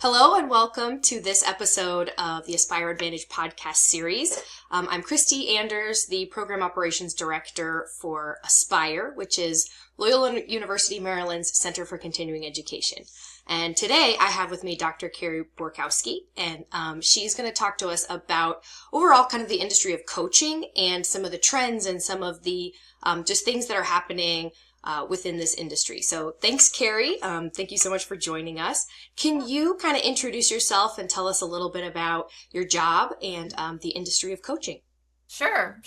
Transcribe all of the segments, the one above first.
Hello and welcome to this episode of the Aspire Advantage podcast series. I'm Kristie Anders, the Program Operations Director for Aspire, which is Loyola University Maryland's Center for Continuing Education. And today I have with me Dr. Carey Borkoski, and she's going to talk to us about overall kind of the industry of coaching and some of the trends and some of the just things that are happening within this industry. So thanks, Carey. Thank you so much for joining us. Can you kind of introduce yourself and tell us a little bit about your job and the industry of coaching? Sure.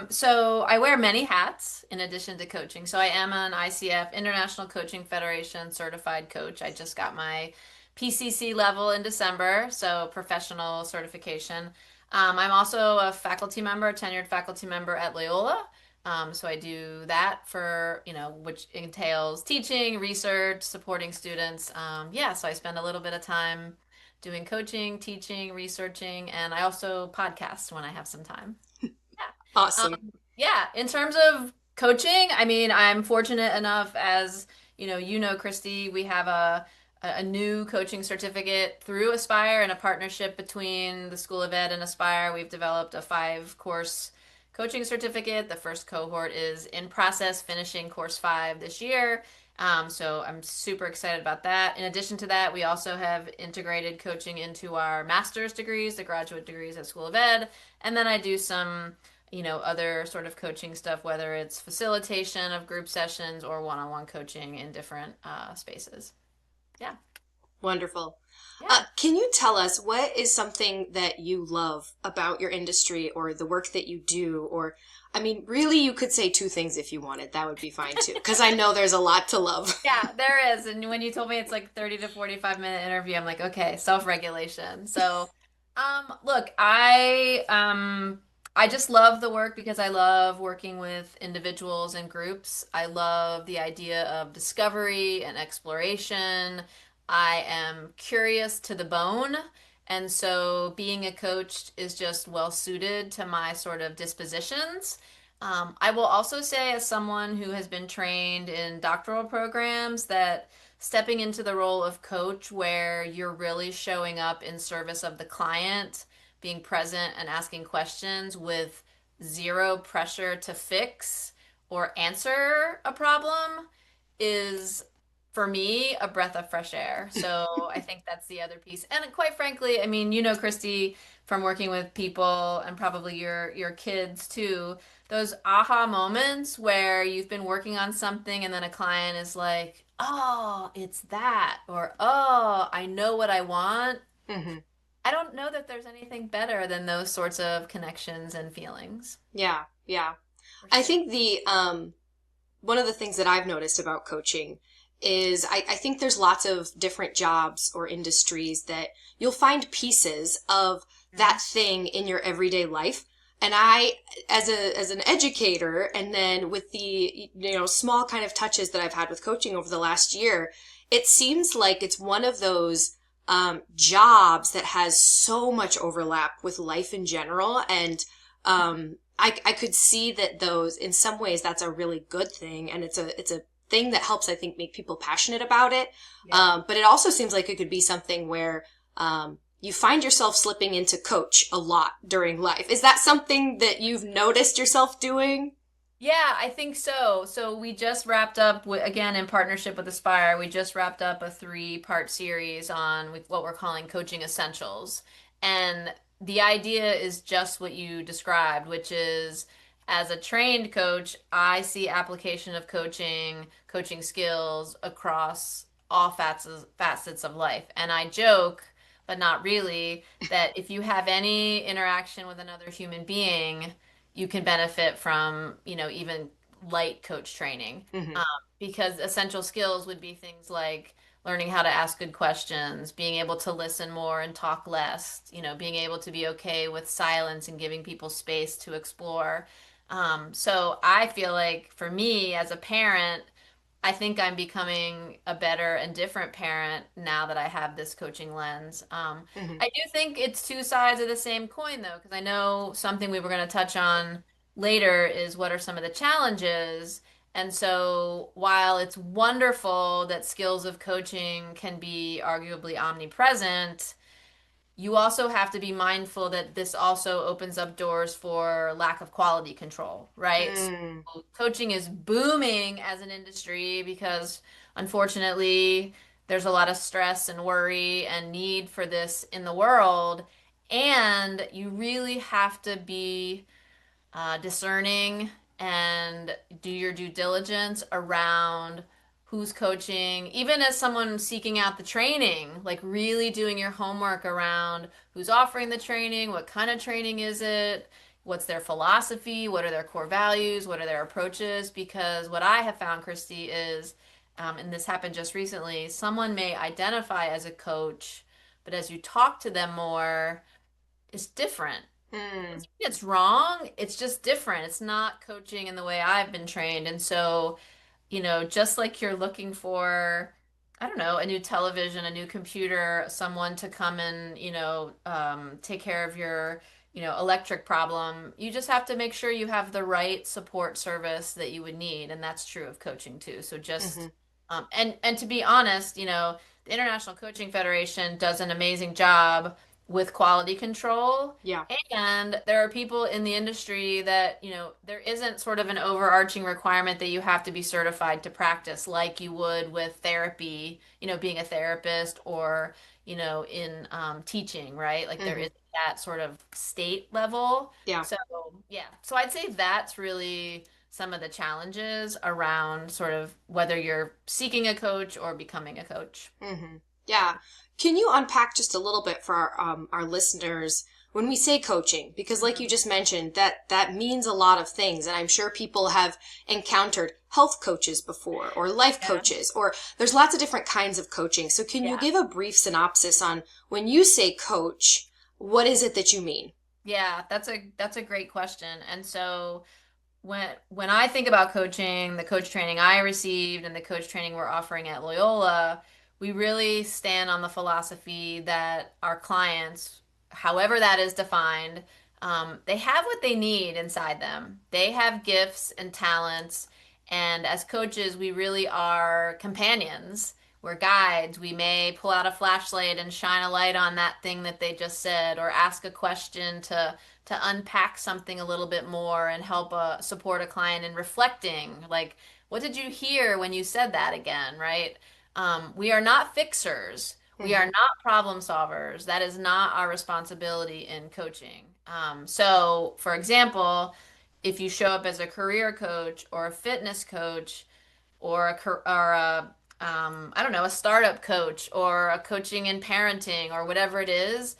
So I wear many hats in addition to coaching. So I am an ICF, International Coaching Federation Certified Coach. I just got my PCC level in December, so professional certification. I'm also a faculty member, a tenured faculty member at Loyola. So I do that for, which entails teaching, research, supporting students. So I spend a little bit of time doing coaching, teaching, researching, and I also podcast when I have some time. Yeah. Awesome. In terms of coaching, I'm fortunate enough as, Kristie, we have a new coaching certificate through Aspire and a partnership between the School of Ed and Aspire. We've developed a 5-course coaching certificate. The first cohort is in process, finishing course 5 this year. So I'm super excited about that. In addition to that, we also have integrated coaching into our master's degrees, the graduate degrees at School of Ed. And then I do some, other sort of coaching stuff, whether it's facilitation of group sessions or one-on-one coaching in different spaces. Yeah. Wonderful. Yeah. Can you tell us what is something that you love about your industry or the work that you do? Or, really, you could say 2 things if you wanted. That would be fine too, because I know there's a lot to love. Yeah, there is. And when you told me it's like 30 to 45-minute interview, I'm like, okay, self-regulation. So, look, I just love the work because I love working with individuals and groups. I love the idea of discovery and exploration. I am curious to the bone. And so being a coach is just well suited to my sort of dispositions. I will also say, as someone who has been trained in doctoral programs, that stepping into the role of coach where you're really showing up in service of the client, being present and asking questions with zero pressure to fix or answer a problem is, for me, a breath of fresh air. So I think that's the other piece. And quite frankly, Kristie, from working with people and probably your kids too, those aha moments where you've been working on something and then a client is like, oh, it's that, or oh, I know what I want. hmm I don't know that there's anything better than those sorts of connections and feelings. Yeah, yeah. For I sure. think the one of the things that I've noticed about coaching is I think there's lots of different jobs or industries that you'll find pieces of Mhm. that thing in your everyday life. And I, as an educator, and then with the, small kind of touches that I've had with coaching over the last year, it seems like it's one of those jobs that has so much overlap with life in general. And I could see that those, in some ways, that's a really good thing. And it's a thing that helps, I think, make people passionate about it. Yeah. But it also seems like it could be something where you find yourself slipping into coach a lot during life. Is that something that you've noticed yourself doing? Yeah, I think so. So we just wrapped up again in partnership with Aspire. We just wrapped up a 3-part series on with what we're calling coaching essentials. And the idea is just what you described, which is, as a trained coach, I see application of coaching skills across all facets of life. And I joke, but not really, that if you have any interaction with another human being, you can benefit from, even light coach training. hmm Um, because essential skills would be things like learning how to ask good questions, being able to listen more and talk less, being able to be okay with silence and giving people space to explore. So I feel like for me as a parent, I think I'm becoming a better and different parent now that I have this coaching lens. hmm I do think it's 2 sides of the same coin, though, because I know something we were going to touch on later is what are some of the challenges. And so while it's wonderful that skills of coaching can be arguably omnipresent, you also have to be mindful that this also opens up doors for lack of quality control, right? Mm, So coaching is booming as an industry because unfortunately there's a lot of stress and worry and need for this in the world. And you really have to be discerning and do your due diligence around who's coaching, even as someone seeking out the training, like really doing your homework around who's offering the training, what kind of training is it, what's their philosophy, what are their core values, what are their approaches. Because what I have found, Kristie, is, and this happened just recently, someone may identify as a coach, but as you talk to them more, it's different. mm, It's wrong. It's just different. It's not coaching in the way I've been trained. And so, just like you're looking for, I don't know, a new television, a new computer, someone to come and, take care of your, electric problem, you just have to make sure you have the right support service that you would need. And that's true of coaching too. So hmm. and to be honest, the International Coaching Federation does an amazing job with quality control. Yeah. And there are people in the industry that, there isn't sort of an overarching requirement that you have to be certified to practice like you would with therapy, being a therapist or, in teaching, right? Like there Hmm. is that sort of state level. Yeah. So, yeah. So I'd say that's really some of the challenges around sort of whether you're seeking a coach or becoming a coach. Hmm. Yeah. Can you unpack just a little bit for our listeners when we say coaching? Because like you just mentioned, that means a lot of things. And I'm sure people have encountered health coaches before or life Yeah. coaches, or there's lots of different kinds of coaching. So can you Yeah. give a brief synopsis on when you say coach, what is it that you mean? Yeah, that's a great question. And so when I think about coaching, the coach training I received and the coach training we're offering at Loyola, we really stand on the philosophy that our clients, however that is defined, they have what they need inside them. They have gifts and talents, and as coaches, we really are companions. We're guides. We may pull out a flashlight and shine a light on that thing that they just said, or ask a question to unpack something a little bit more and help support a client in reflecting. Like, what did you hear when you said that again, right? We are not fixers. We are Hmm. not problem solvers. That is not our responsibility in coaching. So, for example, if you show up as a career coach or a fitness coach or I don't know, a startup coach or a coaching in parenting or whatever it is,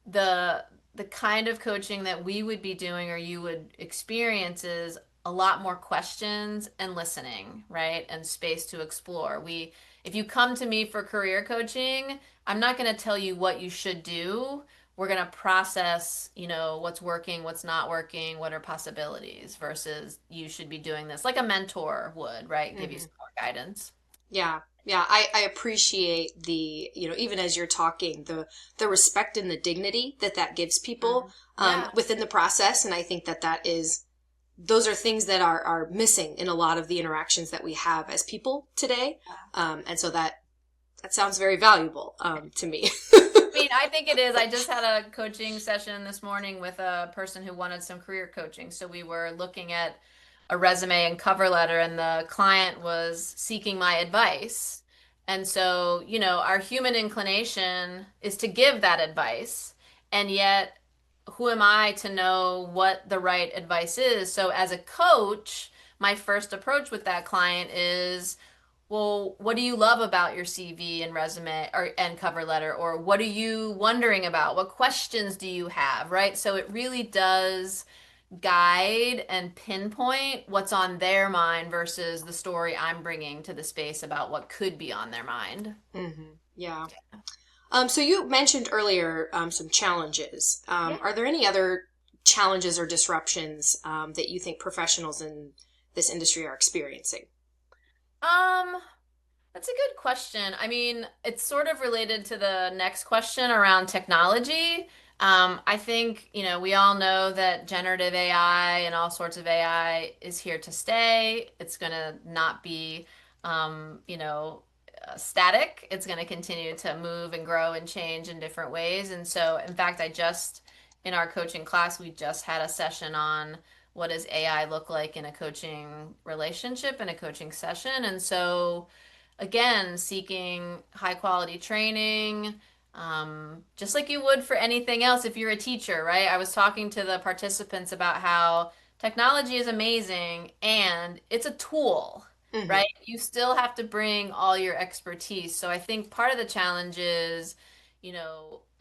the the kind of coaching that we would be doing or you would experience is a lot more questions and listening, right? And space to explore. If you come to me for career coaching, I'm not going to tell you what you should do. We're going to process, what's working, what's not working, what are possibilities versus you should be doing this like a mentor would, right? Give you Hmm. some more guidance. Yeah. Yeah, I appreciate the, even as you're talking, the respect and the dignity that gives people Mhm. Yeah. within the process. And I think that is, those are things that are missing in a lot of the interactions that we have as people today. And so that sounds very valuable to me. I mean, I think it is. I just had a coaching session this morning with a person who wanted some career coaching. So we were looking at a resume and cover letter, and the client was seeking my advice. And so, our human inclination is to give that advice. And yet, who am I to know what the right advice is? So, as a coach, my first approach with that client is, well, what do you love about your CV and resume or and cover letter? Or what are you wondering about? What questions do you have? Right? So it really does guide and pinpoint what's on their mind versus the story I'm bringing to the space about what could be on their mind. Hmm. Yeah. So you mentioned earlier some challenges. Yeah. Are there any other challenges or disruptions that you think professionals in this industry are experiencing? Um, that's a good question. I mean, it's sort of related to the next question around technology. I think, we all know that generative AI and all sorts of AI is here to stay. It's going to not be, static. It's going to continue to move and grow and change in different ways. And so, in fact, in our coaching class, we just had a session on what does AI look like in a coaching relationship and a coaching session. And so, again, seeking high quality training, just like you would for anything else if you're a teacher, right? I was talking to the participants about how technology is amazing and it's a tool, Mm-hmm. right? You still have to bring all your expertise. So I think part of the challenge is,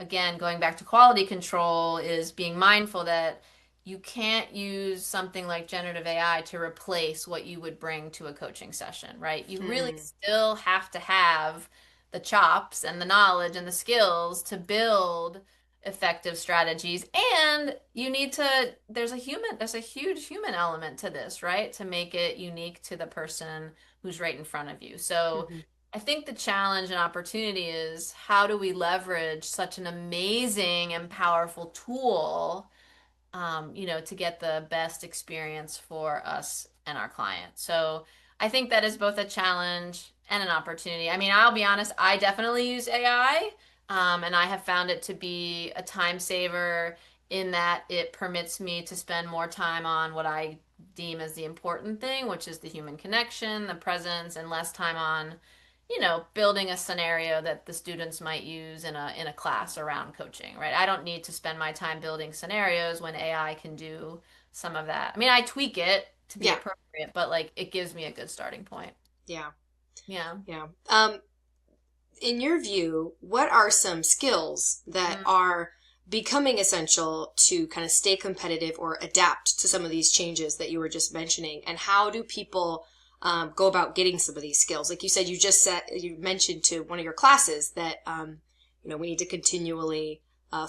again, going back to quality control, is being mindful that you can't use something like generative AI to replace what you would bring to a coaching session, right? You really Mm. still have to have the chops and the knowledge and the skills to build effective strategies. And there's a huge human element to this, right? To make it unique to the person who's right in front of you. So Mm-hmm. I think the challenge and opportunity is, how do we leverage such an amazing and powerful tool, to get the best experience for us and our clients. So I think that is both a challenge and an opportunity. I mean, I'll be honest, I definitely use AI, and I have found it to be a time saver in that it permits me to spend more time on what I deem as the important thing, which is the human connection, the presence, and less time on, building a scenario that the students might use in a class around coaching, right? I don't need to spend my time building scenarios when AI can do some of that. I mean, I tweak it to be Yeah. appropriate, but like it gives me a good starting point. Yeah. Yeah. Yeah. In your view, what are some skills that Mm. are becoming essential to kind of stay competitive or adapt to some of these changes that you were just mentioning? And how do people go about getting some of these skills? Like you mentioned to one of your classes that, we need to continually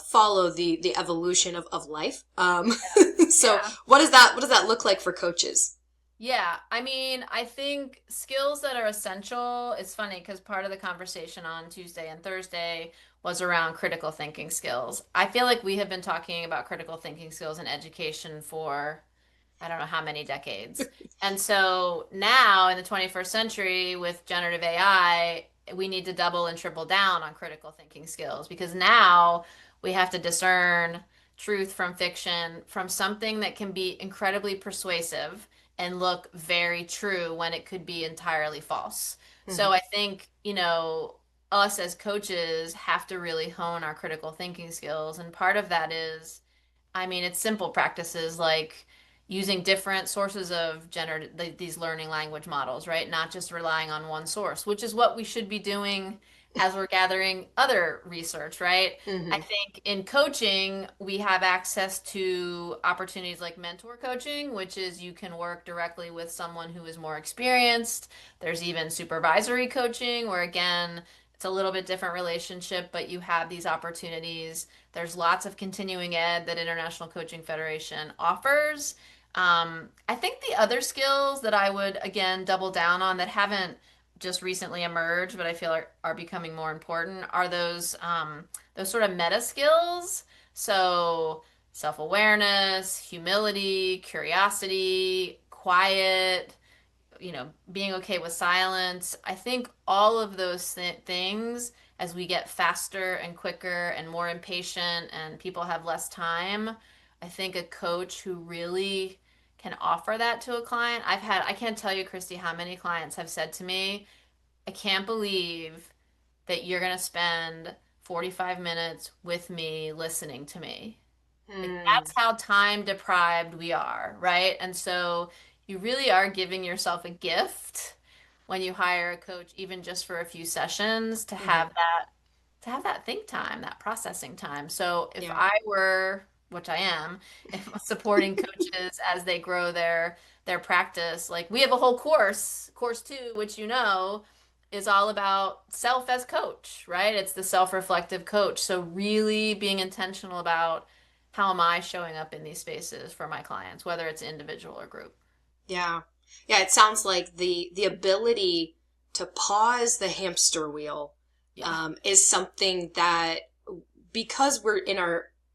follow the evolution of life. So Yeah. what does that look like for coaches? Yeah, I mean, I think skills that are essential, it's funny because part of the conversation on Tuesday and Thursday was around critical thinking skills. I feel like we have been talking about critical thinking skills in education for I don't know how many decades. And so now in the 21st century with generative AI, we need to double and triple down on critical thinking skills, because now we have to discern truth from fiction, from something that can be incredibly persuasive and look very true when it could be entirely false. Hmm. So I think, us as coaches have to really hone our critical thinking skills. And part of that is, I mean, it's simple practices like using different sources of these learning language models, right? Not just relying on one source, which is what we should be doing as we're gathering other research, right? I Hmm. think in coaching, we have access to opportunities like mentor coaching, which is you can work directly with someone who is more experienced. There's even supervisory coaching, where again, it's a little bit different relationship, but you have these opportunities. There's lots of continuing ed that International Coaching Federation offers. I think the other skills that I would again double down on that haven't just recently emerged, but I feel are becoming more important, are those sort of meta skills. So self-awareness, humility, curiosity, quiet, being okay with silence. I think all of those things, as we get faster and quicker and more impatient and people have less time, I think a coach who really can offer that to a client. I can't tell you, Kristie, how many clients have said to me, I can't believe that you're going to spend 45 minutes with me listening to me. Like Hmm. that's how time deprived we are, right? And so you really are giving yourself a gift when you hire a coach, even just for a few sessions, Hmm. to have that think time, that processing time. So if Yeah. I were, which I am, if I'm supporting coaches as they grow their practice, like we have a whole course two, which is all about self as coach, right? It's the self-reflective coach. So really being intentional about how am I showing up in these spaces for my clients, whether it's individual or group. Yeah. Yeah, it sounds like the ability to pause the hamster wheel Yeah. is something that, because we're in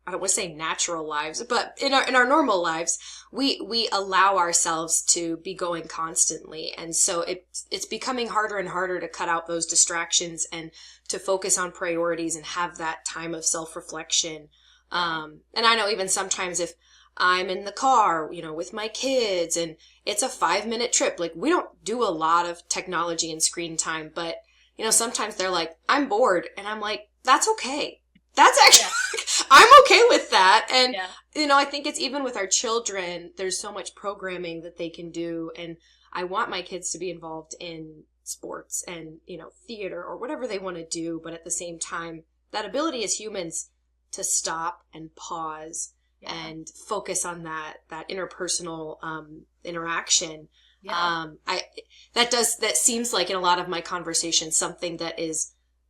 I don't want to say natural lives, but in our normal lives, we allow ourselves to be going constantly. And so it's becoming harder and harder to cut out those distractions and to focus on priorities and have that time of self-reflection. And I know even sometimes if I'm in the car, with my kids and it's a 5-minute trip, like we don't do a lot of technology and screen time, but sometimes they're like, I'm bored. And I'm like, that's okay. That's actually, I'm okay with that. And, I think it's even with our children, there's so much programming that they can do. And I want my kids to be involved in sports and, theater or whatever they want to do. But at the same time, that ability as humans to stop and pause and focus on that interpersonal, interaction. That seems like in a lot of my conversations, something that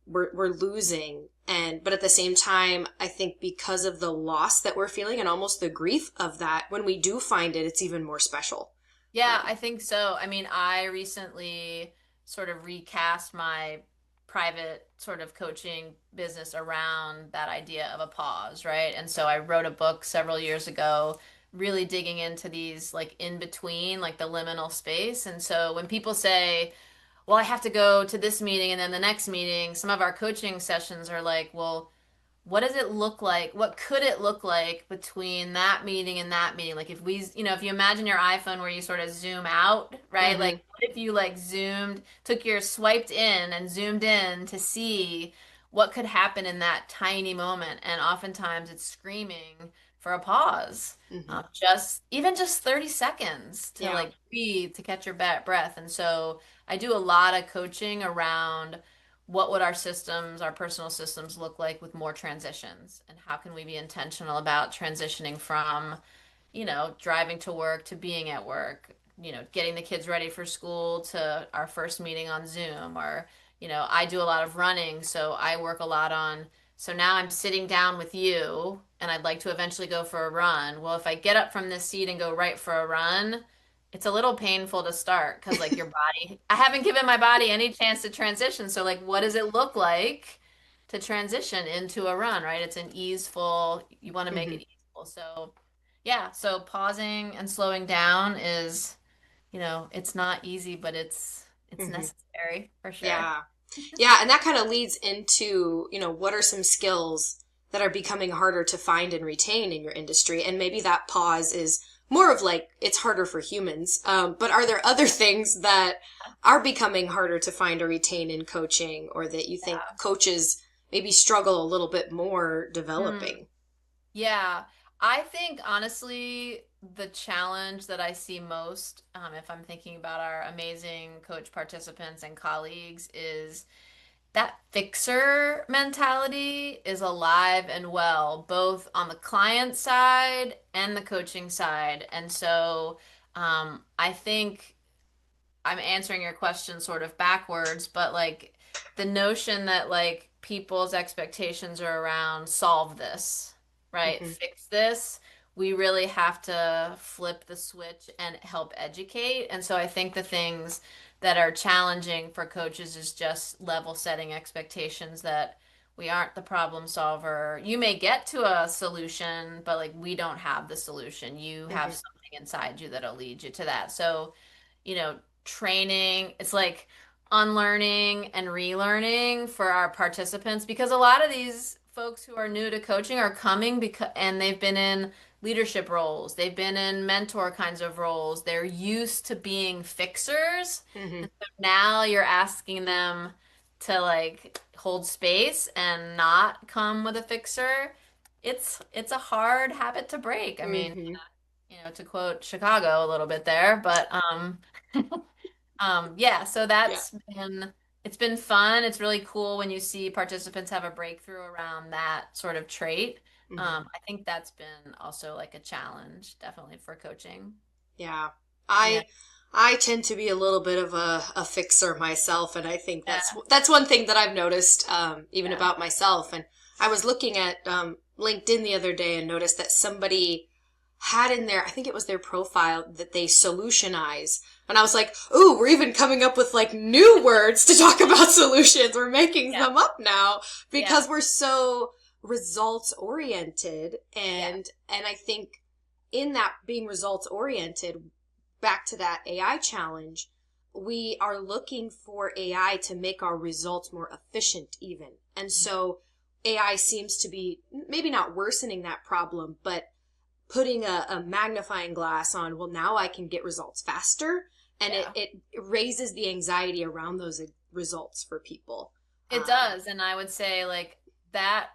we're losing. But at the same time, I think because of the loss that we're feeling and almost the grief of that, when we do find it, it's even more special. Yeah, I think so. I mean, I recently sort of recast my private sort of coaching business around that idea of a pause, right? And so I wrote a book several years ago, really digging into these like in between, like the liminal space. And so when people say, well, I have to go to this meeting and then the next meeting, some of our coaching sessions are like, well, what does it look like? What could it look like between that meeting and that meeting? Like if if you imagine your iPhone where you sort of zoom out, right? Mm-hmm. Like what if you like swiped in and zoomed in to see what could happen in that tiny moment? And oftentimes it's screaming for a pause, just 30 seconds to like breathe, to catch your breath. And so I do a lot of coaching around what would our personal systems look like with more transitions, and how can we be intentional about transitioning from, driving to work to being at work, getting the kids ready for school to our first meeting on Zoom, or, I do a lot of running. So I work a lot on, so now I'm sitting down with you and I'd like to eventually go for a run. Well, if I get up from this seat and go right for a run, it's a little painful to start because like your body, I haven't given my body any chance to transition. So like, what does it look like to transition into a run, right? It's you want to make it easeful. So so pausing and slowing down is, it's not easy, but it's necessary for sure. Yeah. Yeah. And that kind of leads into, what are some skills that are becoming harder to find and retain in your industry? And maybe that pause is more of like, it's harder for humans. But are there other things that are becoming harder to find or retain in coaching, or that you think coaches maybe struggle a little bit more developing? Yeah. I think honestly, the challenge that I see most, if I'm thinking about our amazing coach participants and colleagues, is that fixer mentality is alive and well, both on the client side and the coaching side. And so I think I'm answering your question sort of backwards, but like the notion that like people's expectations are around solve this, right? Fix this. We really have to flip the switch and help educate. And so I think the things that are challenging for coaches is just level setting expectations that we aren't the problem solver. You may get to a solution, but like we don't have the solution. You have something inside you that'll lead you to that. So, training, it's like unlearning and relearning for our participants, because a lot of these folks who are new to coaching are coming and they've been in leadership roles. They've been in mentor kinds of roles. They're used to being fixers. And so now you're asking them to like hold space and not come with a fixer. It's a hard habit to break. I mean, to quote Chicago a little bit there, but so it's been fun. It's really cool when you see participants have a breakthrough around that sort of trait. I think that's been also like a challenge, definitely, for coaching. Yeah. I tend to be a little bit of a fixer myself, and I think that's one thing that I've noticed even about myself. And I was looking at LinkedIn the other day and noticed that somebody had in there, I think it was their profile, that they solutionize. And I was like, ooh, we're even coming up with like new words to talk about solutions. We're making them up now because we're so results oriented, and I think in that being results oriented, back to that AI challenge, we are looking for AI to make our results more efficient even. And so AI seems to be maybe not worsening that problem, but putting a magnifying glass on, well, now I can get results faster. And it raises the anxiety around those results for people. It does. And I would say like that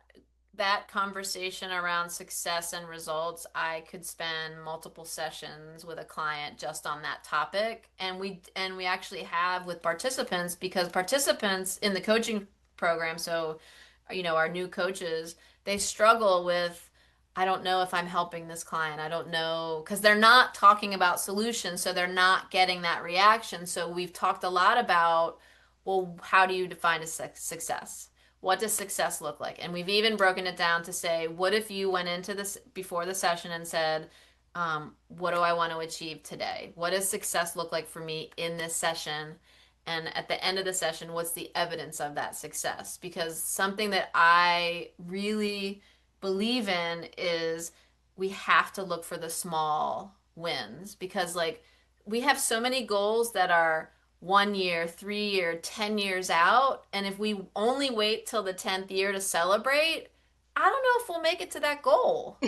conversation around success and results, I could spend multiple sessions with a client just on that topic. And we actually have with participants, because participants in the coaching program, so our new coaches, they struggle with, I don't know if I'm helping this client. I don't know, because they're not talking about solutions, so they're not getting that reaction. So we've talked a lot about, well, how do you define a success? What does success look like? And we've even broken it down to say, what if you went into this before the session and said, what do I want to achieve today? What does success look like for me in this session? And at the end of the session, what's the evidence of that success? Because something that I really believe in is we have to look for the small wins, because like we have so many goals that are 1 year, 3 year, 10 years out. And if we only wait till the 10th year to celebrate, I don't know if we'll make it to that goal.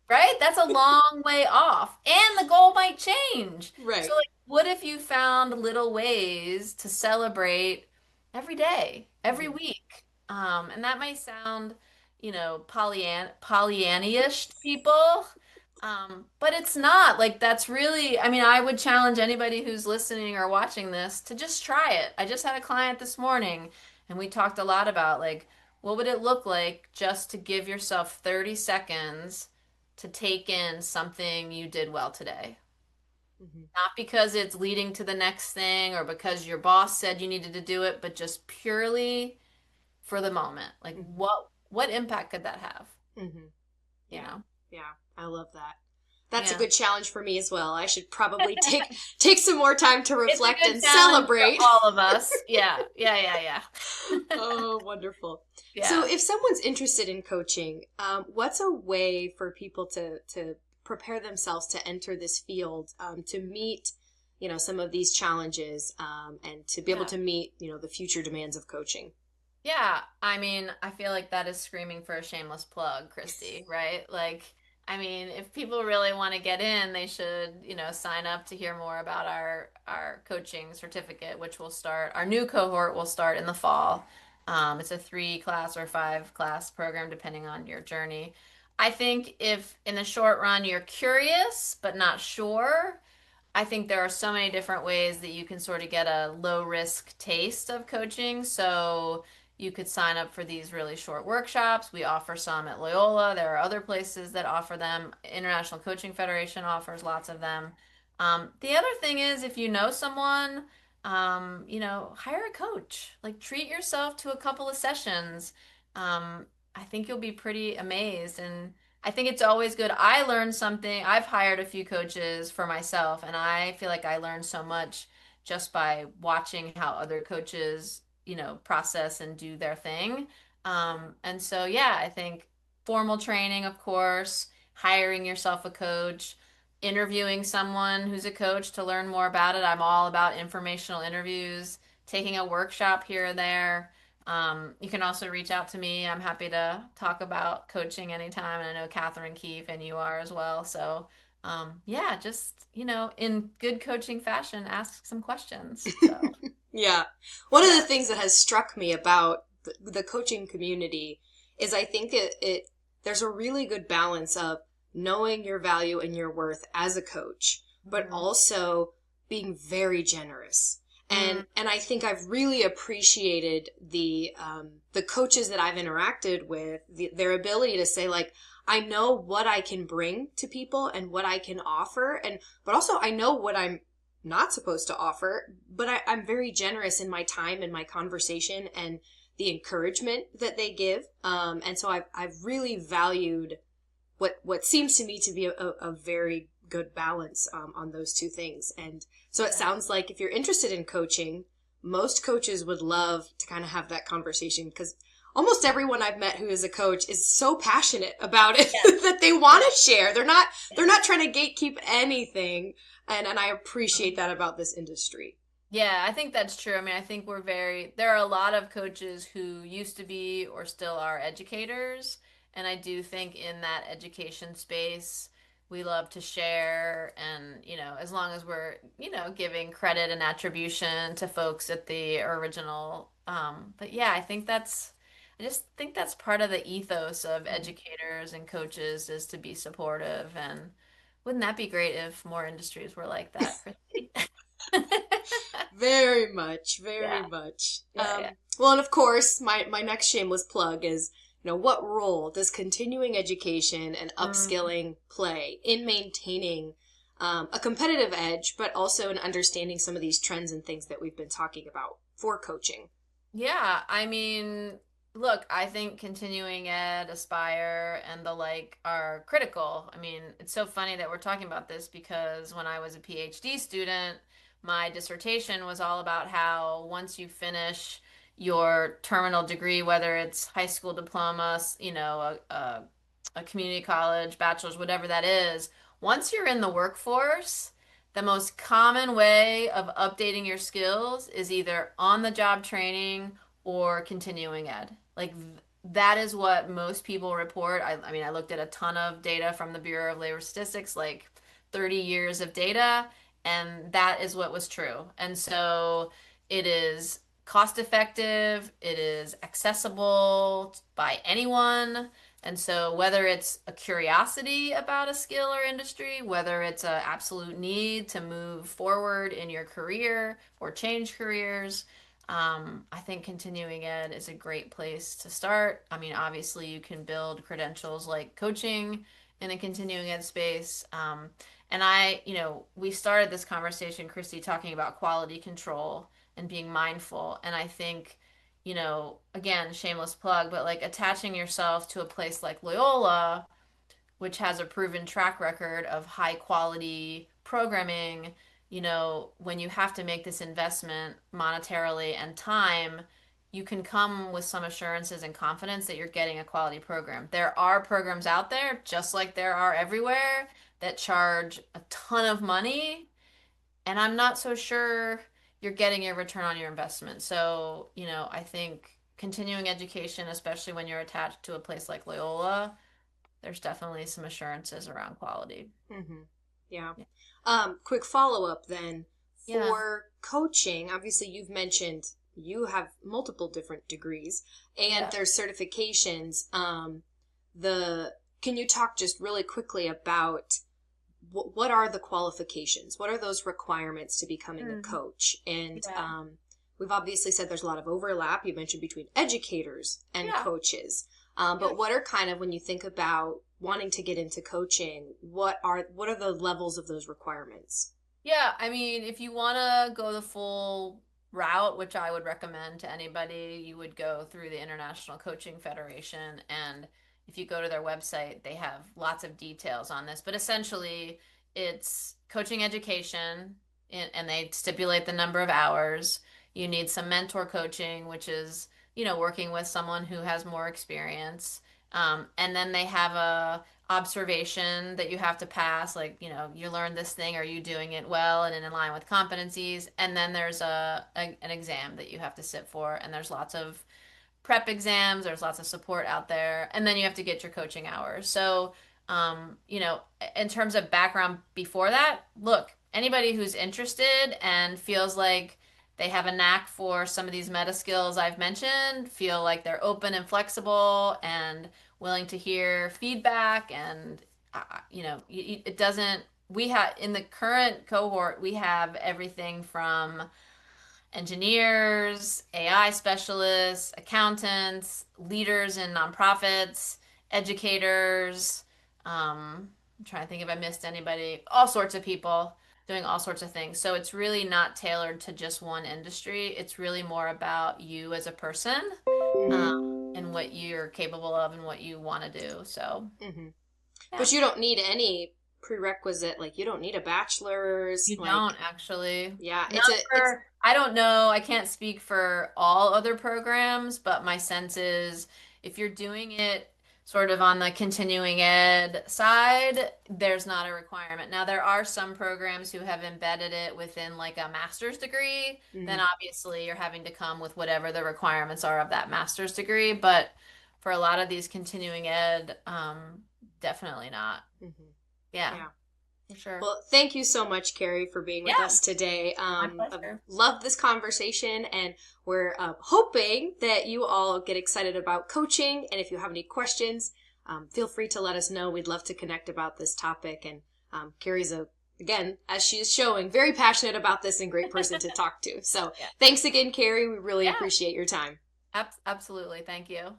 Right? That's a long way off. And the goal might change. Right. So like, what if you found little ways to celebrate every day, every week? And that might sound, Pollyanna-ish to people. But it's not. Like, that's really, I mean, I would challenge anybody who's listening or watching this to just try it. I just had a client this morning, and we talked a lot about, like, what would it look like just to give yourself 30 seconds to take in something you did well today? Not because it's leading to the next thing or because your boss said you needed to do it, but just purely for the moment. Like, what impact could that have? You know? Yeah, I love that. That's a good challenge for me as well. I should probably take some more time to reflect and celebrate. For all of us. Yeah. Oh, wonderful. Yeah. So if someone's interested in coaching, what's a way for people to prepare themselves to enter this field, to meet, some of these challenges, and to be able to meet, the future demands of coaching? Yeah, I mean, I feel like that is screaming for a shameless plug, Kristie, right? Like, I mean, if people really want to get in, they should, sign up to hear more about our coaching certificate, which will start, our new cohort will start in the fall. It's a 3-class or 5-class program, depending on your journey. I think if in the short run you're curious but not sure, I think there are so many different ways that you can sort of get a low risk taste of coaching. So you could sign up for these really short workshops. We offer some at Loyola. There are other places that offer them. International Coaching Federation offers lots of them. The other thing is, if you know someone, hire a coach. Like, treat yourself to a couple of sessions. I think you'll be pretty amazed. And I think it's always good. I learned something. I've hired a few coaches for myself, and I feel like I learned so much just by watching how other coaches, process and do their thing. And so, yeah, I think formal training, of course, hiring yourself a coach, interviewing someone who's a coach to learn more about it. I'm all about informational interviews, taking a workshop here or there. You can also reach out to me. I'm happy to talk about coaching anytime. And I know Catherine Keefe and you are as well. So, just, in good coaching fashion, ask some questions. So. Yeah. One of the things that has struck me about the coaching community is I think there's a really good balance of knowing your value and your worth as a coach, but also being very generous. And I think I've really appreciated the coaches that I've interacted with, their ability to say, like, I know what I can bring to people and what I can offer, but also I know what I'm not supposed to offer, but I'm very generous in my time and my conversation and the encouragement that they give. And so I've really valued what seems to me to be a very good balance on those two things. And so it sounds like if you're interested in coaching, most coaches would love to kind of have that conversation, because almost everyone I've met who is a coach is so passionate about it Yeah. that they want to share. They're not trying to gatekeep anything. And I appreciate that about this industry. Yeah, I think that's true. I mean, I think there are a lot of coaches who used to be or still are educators. And I do think in that education space, we love to share. And, as long as we're, giving credit and attribution to folks at the original. But yeah, I just think that's part of the ethos of educators and coaches is to be supportive. And wouldn't that be great if more industries were like that, Kristie? Very much, very Yeah, much. yeah. Well, and of course, my next shameless plug is, what role does continuing education and Mm. upskilling play in maintaining a competitive edge, but also in understanding some of these trends and things that we've been talking about for coaching? Yeah, I mean, look, I think continuing ed, Aspire, and the like are critical. I mean, it's so funny that we're talking about this because when I was a PhD student, my dissertation was all about how once you finish your terminal degree, whether it's high school diploma, a community college, bachelor's, whatever that is, once you're in the workforce, the most common way of updating your skills is either on the job training or continuing ed. That is what most people report. I mean, I looked at a ton of data from the Bureau of Labor Statistics, like 30 years of data, and that is what was true. And so it is cost effective, it is accessible by anyone. And so, whether it's a curiosity about a skill or industry, whether it's an absolute need to move forward in your career or change careers, I think continuing ed is a great place to start. I mean, obviously, you can build credentials like coaching in a continuing ed space. We started this conversation, Kristie, talking about quality control and being mindful. And I think again, shameless plug, but like attaching yourself to a place like Loyola, which has a proven track record of high quality programming, when you have to make this investment monetarily and time, you can come with some assurances and confidence that you're getting a quality program. There are programs out there, just like there are everywhere, that charge a ton of money, and I'm not so sure you're getting your return on your investment. So, I think continuing education, especially when you're attached to a place like Loyola, there's definitely some assurances around quality. Mm-hmm. Yeah. Yeah. Quick follow-up then. Yeah. For coaching, obviously you've mentioned you have multiple different degrees and Yeah. there's certifications. Can you talk just really quickly about what are the qualifications? What are those requirements to becoming a Mm. coach? And Yeah. we've obviously said there's a lot of overlap. You mentioned between educators and Yeah. coaches. Yeah. But what are kind of, when you think about wanting to get into coaching, what are the levels of those requirements? Yeah. I mean, if you want to go the full route, which I would recommend to anybody, you would go through the International Coaching Federation. And if you go to their website, they have lots of details on this. But essentially, it's coaching education, and they stipulate the number of hours. You need some mentor coaching, which is, working with someone who has more experience. And then they have a observation that you have to pass, like, you learned this thing, are you doing it well and in line with competencies? And then there's an exam that you have to sit for, and there's lots of prep exams, there's lots of support out there, and then you have to get your coaching hours. So, in terms of background before that, look, anybody who's interested and feels like they have a knack for some of these meta skills I've mentioned, feel like they're open and flexible and willing to hear feedback, and it doesn't we have in the current cohort, we have everything from engineers, AI specialists, accountants, leaders in nonprofits, educators. I'm trying to think if I missed anybody, all sorts of people doing all sorts of things. So it's really not tailored to just one industry. It's really more about you as a person, um, Mm-hmm. and what you're capable of and what you want to do. So, Mm-hmm. yeah. But you don't need any prerequisite. Like, you don't need a bachelor's. You like, don't actually. Yeah, I don't know. I can't speak for all other programs, but my sense is if you're doing it sort of on the continuing ed side, there's not a requirement. Now, there are some programs who have embedded it within like a master's degree. Then obviously you're having to come with whatever the requirements are of that master's degree. But for a lot of these continuing ed, definitely not. Yeah. For sure. Well, thank you so much, Carey, for being with us today. My pleasure. I've loved this conversation, and we're hoping that you all get excited about coaching. And if you have any questions, feel free to let us know. We'd love to connect about this topic. And Carey's again, as she is showing, very passionate about this and great person to talk to. So thanks again, Carey. We really appreciate your time. Absolutely. Thank you.